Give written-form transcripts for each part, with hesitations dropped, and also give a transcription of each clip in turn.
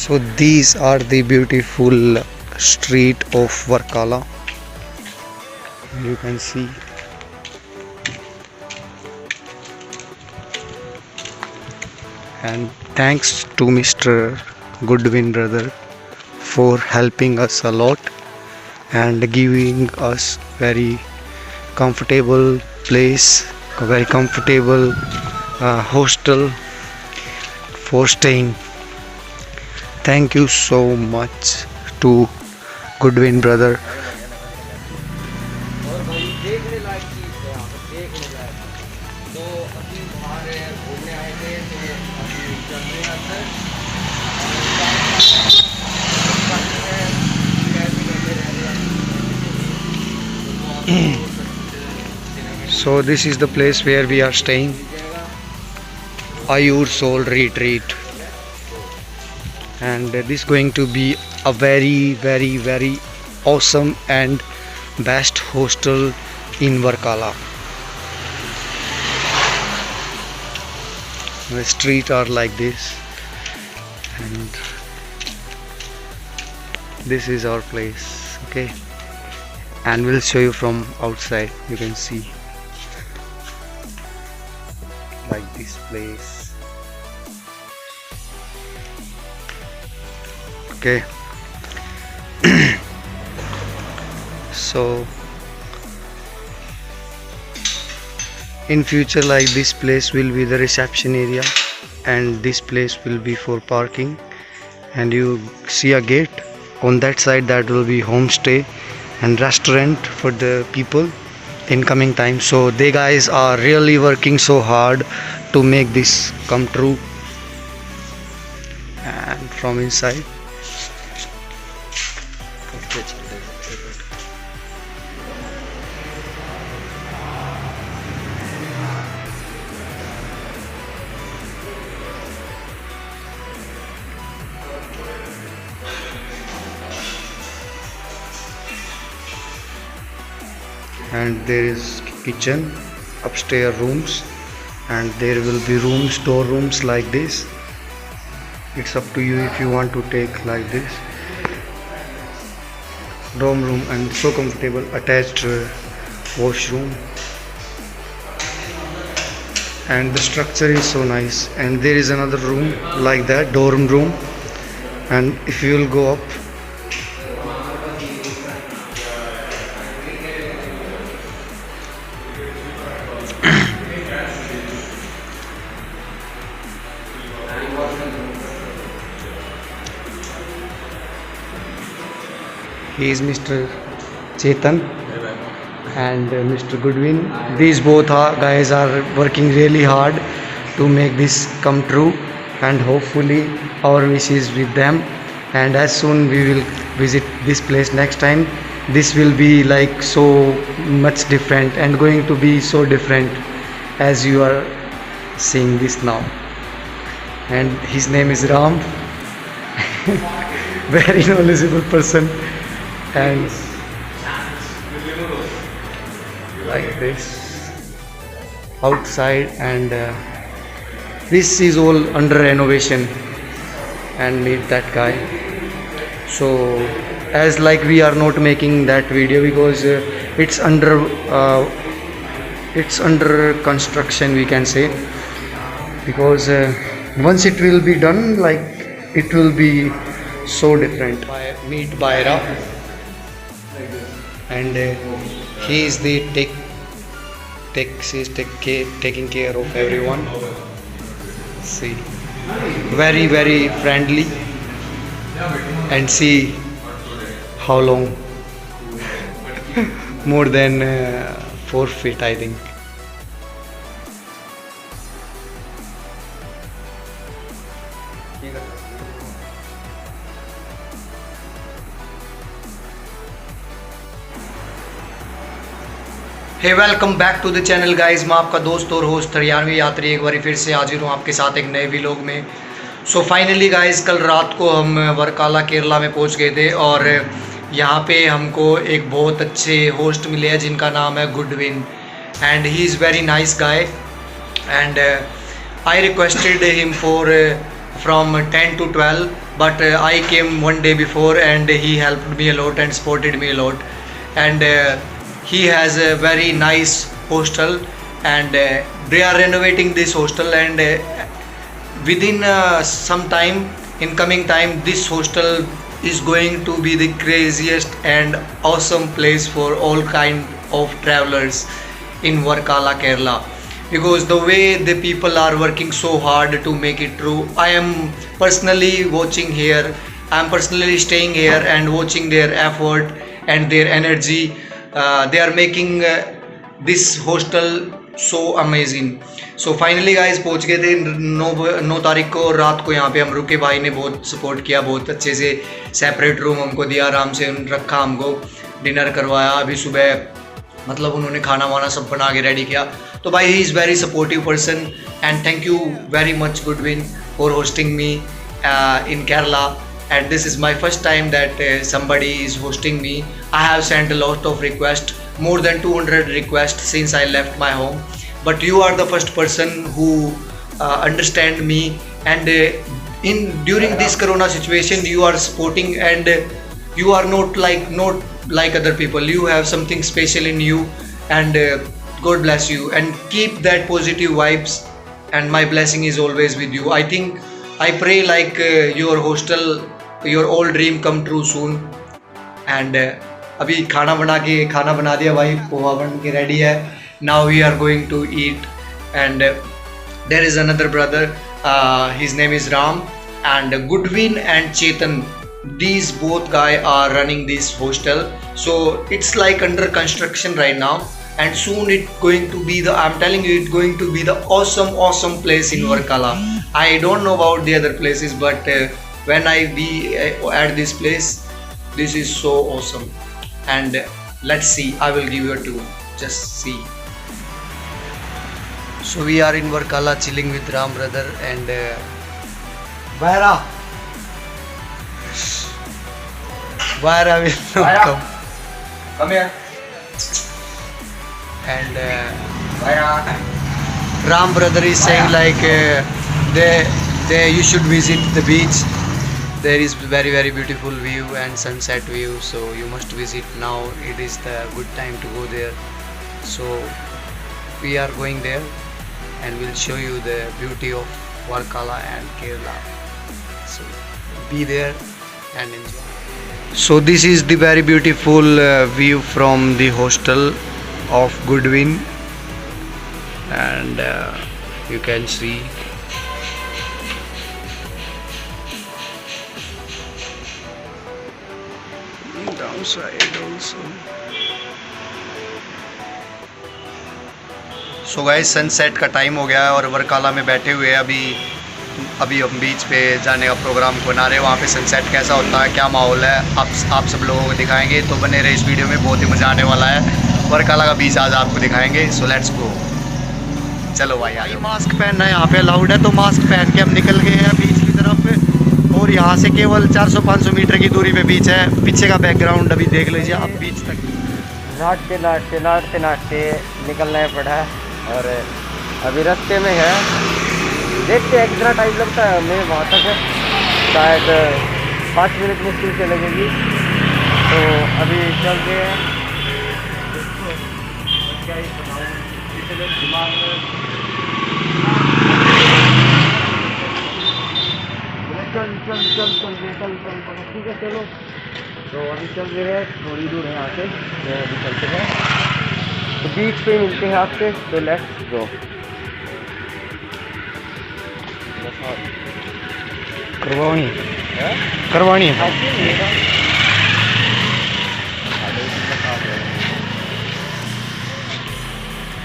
So these are the beautiful street of Varkala. You can see. And thanks to Mr. Goodwin brother for helping us a lot and giving us very comfortable place, a very comfortable hostel for staying. Thank you so much to Goodwin brother. और भाई देखने लायक चीज़ है यहाँ पर, देखने लायक। तो अभी बाहर घूमने आए थे, तो अभी चल रहे हैं अंदर। So this is the place where we are staying, Ayur Soul Retreat, and this is going to be a very awesome and best hostel in Varkala. The streets are like this, and this is our place. Okay, and we'll show you from outside. You can see like this place. Okay. So in future, like, this place will be the reception area, and this place will be for parking, and you see a gate on that side, that will be homestay and restaurant for the people in coming time. So they guys are really working so hard to make this come true. And from inside, and there is kitchen, upstairs rooms, and there will be rooms, store rooms like this. It's up to you if you want to take like this dorm room, and so comfortable, attached washroom, and the structure is so nice. And there is another room like that, dorm room, and if you will go up, he is Mr. Chetan and Mr. Goodwin. These both guys are working really hard to make this come true, and hopefully our wish is with them. And as soon we will visit this place next time, this will be like so much different, and going to be so different as you are seeing this now. And his name is Ram. Very knowledgeable person. And like this outside, and this is all under renovation, and meet that guy. So as like we are not making that video because it's under construction, we can say, because once it will be done, like, it will be so different. I meet Baira, and he is the taking care of everyone. See, very friendly, and see how long, more than 4 feet, I think. Hey welcome back to the channel guys. मैं आपका दोस्त और host 93 यात्री एक बार फिर से हाजिर हूँ आपके साथ एक नए व्लॉग में। सो फाइनली गाइज, कल रात को हम वर्काला केरला में पहुँच गए थे, और यहाँ पे हमको एक बहुत अच्छे होस्ट मिले हैं जिनका नाम है Goodwin, and he is very nice guy, and I requested him for from 10 to 12 but I came one day before and he helped me a lot and supported me a lot. And he has a very nice hostel, and they are renovating this hostel, and within some time, in coming time, this hostel is going to be the craziest and awesome place for all kind of travelers in Varkala, Kerala, because the way the people are working so hard to make it true. I am personally watching here, I am personally staying here and watching their effort and their energy. They are making this hostel so amazing. So finally guys पहुंच गए थे 9 तारीख को रात को यहाँ पे हम रुके. भाई ने बहुत सपोर्ट किया, बहुत अच्छे से सेपरेट रूम हमको दिया, आराम से रखा, हमको डिनर करवाया. अभी सुबह मतलब उन्होंने खाना वाना सब बना के रेडी किया. तो भाई he is very supportive person, and thank you very much Goodwin for hosting me in Kerala. And this is my first time that somebody is hosting me. I have sent a lot of requests, more than 200 requests since I left my home, but you are the first person who understand me, and in during this corona situation you are supporting, and you are not like other people. You have something special in you, and God bless you, and keep that positive vibes, and my blessing is always with you. I pray like your hostel, your all dream come true soon. And अभी खाना बना दिया भाई, पोहा बन के ready है. Now we are going to eat, and there is another brother, his name is Ram, and Goodwin and Chetan, these both guys are running this hostel. So it's like under construction right now, and soon it's going to be I'm telling you, it's going to be the awesome place in Varkala. I don't know about the other places, but when I be at this place, this is so awesome. And let's see, I will give you a tour, just see. So we are in Varkala chilling with Ram brother and Vaira will not come here. And Ram brother is saying like you should visit the beach. There is very beautiful view and sunset view, so you must visit. Now it is the good time to go there. So we are going there, and we'll show you the beauty of Varkala and Kerala. So be there and enjoy. So this is the very beautiful view from the hostel of Goodwin, and you can see downside also. So guys sunset का time हो गया है और वर्काला में बैठे हुए हैं. अभी हम बीच पे जाने का प्रोग्राम बना रहे हैं. वहाँ पे सनसेट कैसा होता है, क्या माहौल है, आप सब लोगों को दिखाएंगे. तो बने रहे इस वीडियो में, बहुत ही मज़ा आने वाला है. वर्काला का बीच आज आपको दिखाएंगे. So let's go. चलो भाई आगे. मास्क पहनना यहाँ पे अलाउड है, तो मास्क पहन के हम निकल गए हैं बीच की तरफ. और यहाँ से केवल 400-500 मीटर की दूरी पे बीच है. पीछे का बैकग्राउंड अभी देख लीजिए आप. बीच तक नाचते निकलना पड़ा है, और अभी रास्ते में है. देखते हैं कितना टाइम लगता है हमें वहाँ तक. शायद 5 मिनट मुश्किल से लगेगी. तो अभी चलते हैं. क्या ही बताऊँ, इतने दिमाग में चल ठीक है. चलो तो अभी चल रहे हैं, थोड़ी दूर है यहाँ से. तो अभी चलते हैं, तो बीच पे मिलते हैं आपसे. तो लेट्स गो. करवानी है.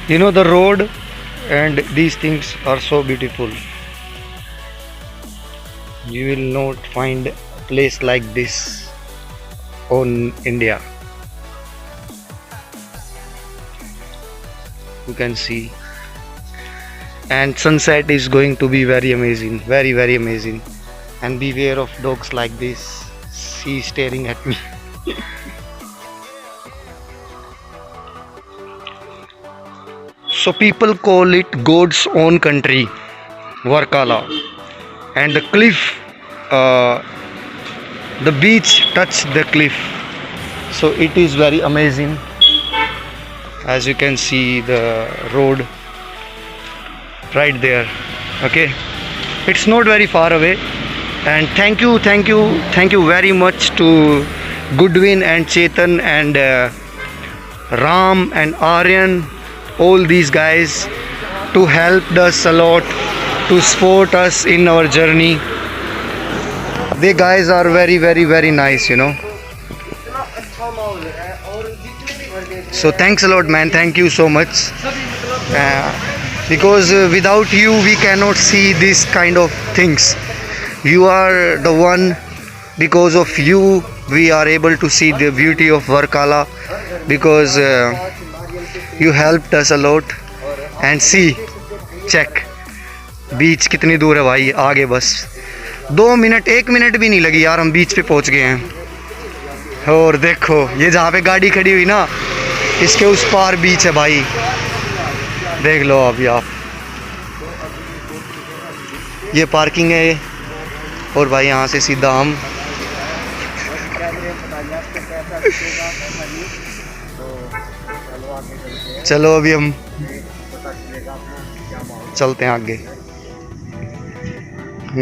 You know the road and these things are so beautiful. You will not find a place like this on India. You can see, and sunset is going to be very amazing, very amazing. And beware of dogs like this. She is staring at me. So people call it God's own country, Varkala, and the cliff the beach touch the cliff, so it is very amazing. As you can see the road right there. Okay, it's not very far away. And thank you very much to Goodwin and Chetan and Ram and Aryan, all these guys, to help us a lot, to support us in our journey. They guys are very nice, you know. इतना अच्छा माहौल है और जितने भी घर देख So thanks a lot, man. Thank you so much. सभी मतलब Because without you we cannot see this kind of things. You are the one. Because of you we are able to see the beauty of Varkala, because you helped us a lot. And see, check, बीच कितनी दूर है भाई, आगे बस 2 minute 1 minute भी नहीं लगी यार, हम बीच पे पहुंच गए हैं। और देखो ये जहाँ पे गाड़ी खड़ी हुई ना, इसके उस पार बीच है भाई, देख लो अभी आप, ये पार्किंग है ये। और भाई यहाँ से सीधा हम चलो अभी हम चलते हैं आगे।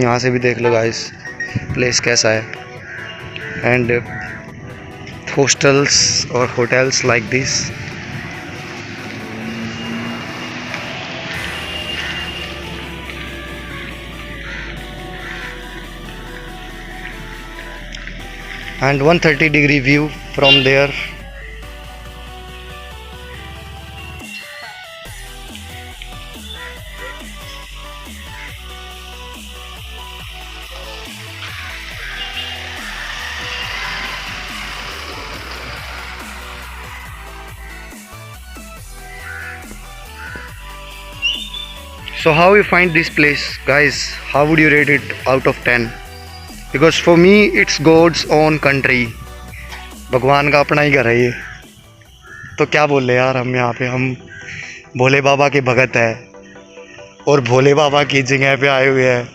यहाँ से भी देख लो गाइस प्लेस कैसा है, and hostels or hotels like this. And 130-degree view from there. So how you find this place, guys? How would you rate it out of 10? Because for me it's God's own country. भगवान का अपना ही घर है ये, तो क्या बोल रहे यार हम यहाँ पे, हम भोले बाबा के भगत है और भोले बाबा की जगह पे आए हुए हैं,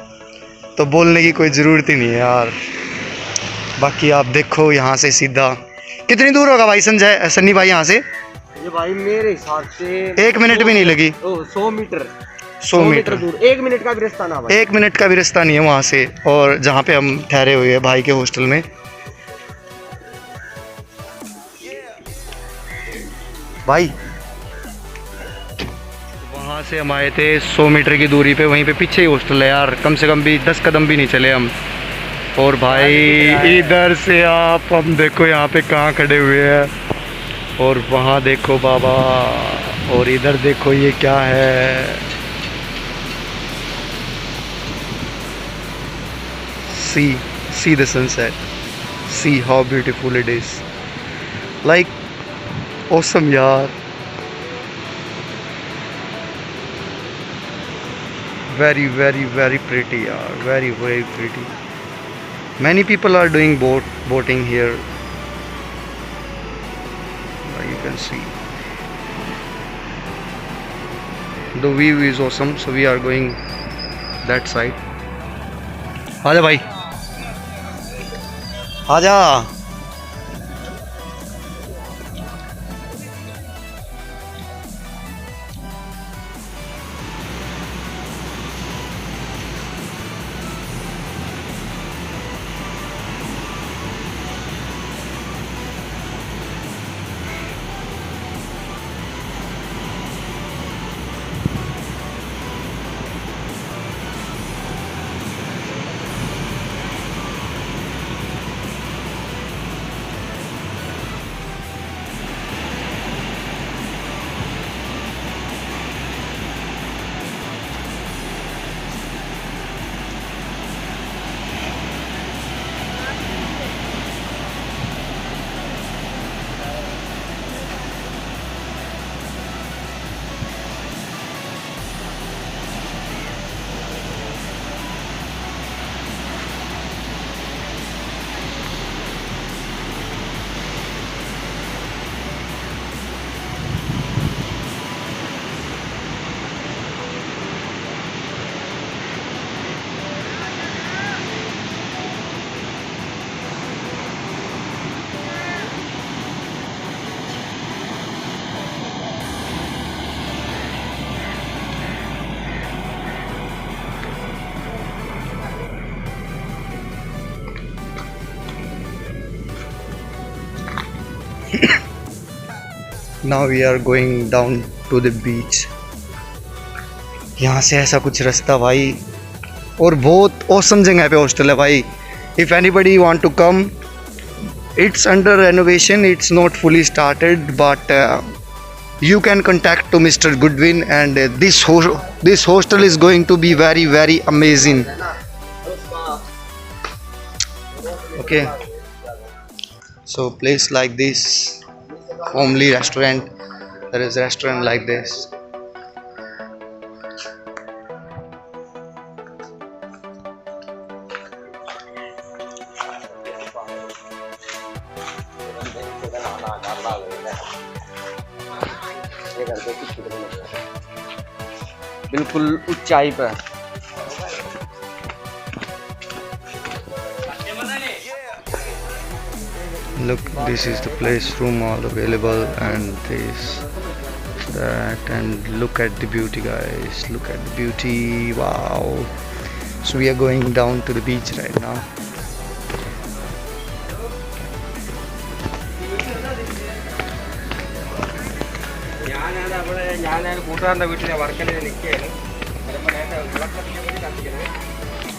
तो बोलने की कोई ज़रूरत ही नहीं है यार। बाकी आप देखो यहाँ से सीधा कितनी दूर होगा भाई संजय, सन्नी भाई यहाँ से? ये भाई मेरे हिसाब से 1 मिनट भी नहीं लगी। 100 मीटर 100 मीटर दूर, 1 मिनट का भी रास्ता ना भाई, 1 मिनट का भी रास्ता नहीं है वहाँ से, और जहाँ पे हम ठहरे हुए हैं भाई के हॉस्टल में। भाई वहाँ से हम आए थे 100 मीटर की दूरी पे, वहीं पे पीछे ही हॉस्टल है यार, कम से कम भी 10 कदम भी नहीं चले हम। और भाई इधर से आप हम देखो यहाँ पे कहाँ खड़े हुए हैं, और वहाँ देखो बाबा, और इधर देखो ये क्या है, see the sunset, see how beautiful it is, like awesome yaar, very pretty yaar, very pretty. Many people are doing boating here, you can see the view is awesome, so we are going that side. आजा भाई आजा। now we are going down to the beach. यहाँ से ऐसा कुछ रास्ता भाई, और बहुत औसम जगह पे हॉस्टल है भाई. If anybody want to come, it's under renovation, it's not fully started, but you can contact to Mr. Goodwin, and this hostel is going to be very very amazing. Okay, so place like this, homely restaurant, there is restaurant like this. बिल्कुल ऊंचाई पे. Look, this is the place, room all available, and this, that, and look at the beauty guys, look at the beauty. Wow. So we are going down to the beach right now.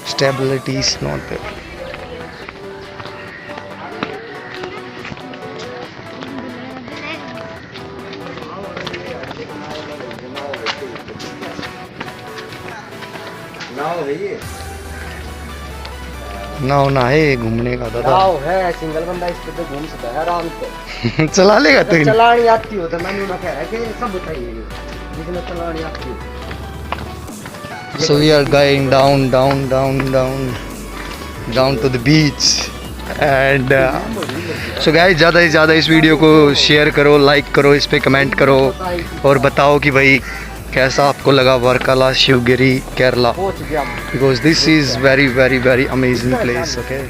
Stability is not there. नाव ना है घूमने का दादा. नाव है, single बंदा इस पे तो घूम सकता है आराम से. चला लेगा तो चलानी आती हो तो मैंने ना कह रहा कि सब बताइए जिसने चलानी आती हो. So we are going down to the beach, and so guys, ज़्यादा से ज़्यादा इस वीडियो को शेयर करो, लाइक करो, इस पे कमेंट करो, और बताओ कि भाई कैसा आपको लगा Varkala Shivagiri Kerala, because this is very very very amazing place. Okay.